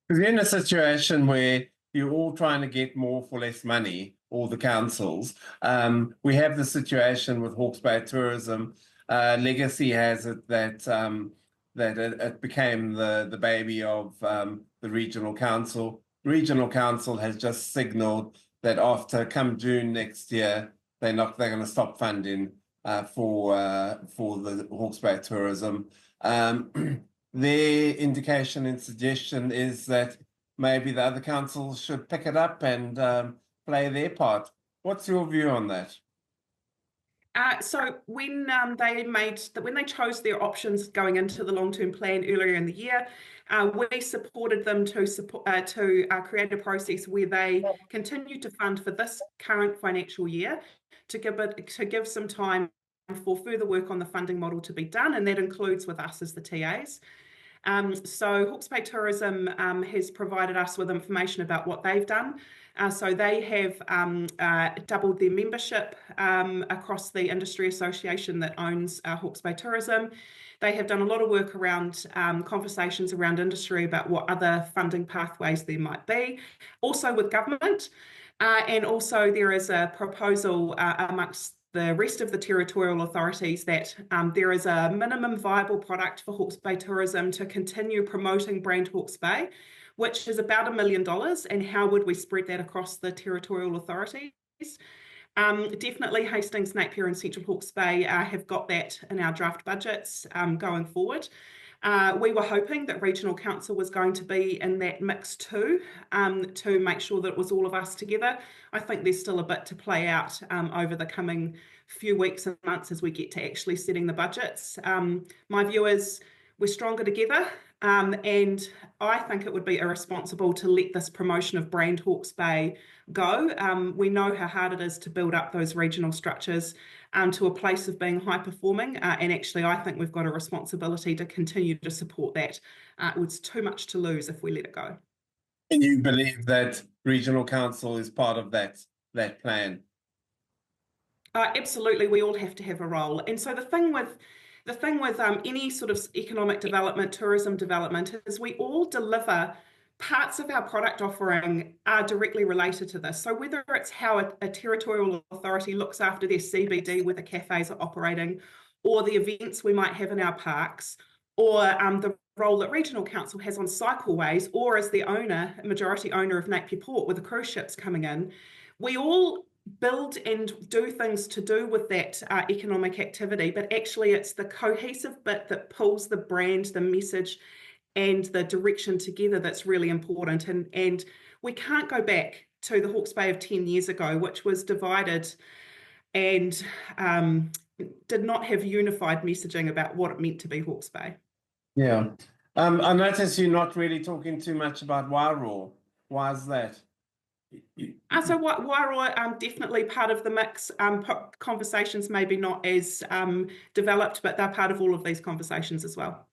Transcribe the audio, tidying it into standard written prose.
Because you're in a situation where you're all trying to get more for less money, all the councils. We have the situation with Hawke's Bay Tourism. Legacy has it that it became the baby of the regional council. Regional council has just signaled that after come June next year, they're going to stop funding for the Hawke's Bay Tourism. Their indication and suggestion is that maybe the other councils should pick it up and play their part. What's your view on that? So when they chose their options going into the long-term plan earlier in the year, we supported them to create a process where they continue to fund for this current financial year to give some time for further work on the funding model to be done, and that includes with us as the TAs. So Hawke's Bay Tourism has provided us with information about what they've done. So they have doubled their membership across the industry association that owns Hawke's Bay Tourism. They have done a lot of work around conversations around industry about what other funding pathways there might be, also with government. And also there is a proposal amongst the rest of the territorial authorities that there is a minimum viable product for Hawke's Bay Tourism to continue promoting brand Hawke's Bay, which is about $1 million. And how would we spread that across the territorial authorities? Definitely Hastings, Napier and Central Hawke's Bay have got that in our draft budgets going forward. We were hoping that Regional Council was going to be in that mix too, to make sure that it was all of us together. I think there's still a bit to play out over the coming few weeks and months as we get to actually setting the budgets. My view is we're stronger together, and I think it would be irresponsible to let this promotion of brand Hawke's Bay go. We know how hard it is to build up those regional structures to a place of being high performing, and actually I think we've got a responsibility to continue to support that. It's too much to lose if we let it go. And you believe that Regional Council is part of that plan? Absolutely, we all have to have a role. And so the thing with any sort of economic development, tourism development, is we all deliver parts of our product offering are directly related to this. So whether it's how a territorial authority looks after their CBD where the cafes are operating, or the events we might have in our parks, or the role that Regional Council has on cycleways, or as the majority owner of Napier Port with the cruise ships coming in, we all build and do things to do with that economic activity, but actually it's the cohesive bit that pulls the brand, the message, and the direction together that's really important. And we can't go back to the Hawke's Bay of 10 years ago, which was divided and did not have unified messaging about what it meant to be Hawke's Bay. Yeah. I notice you're not really talking too much about Wairoa. Why is that? So Wairoa definitely part of the mix. Conversations maybe not as developed, but they're part of all of these conversations as well.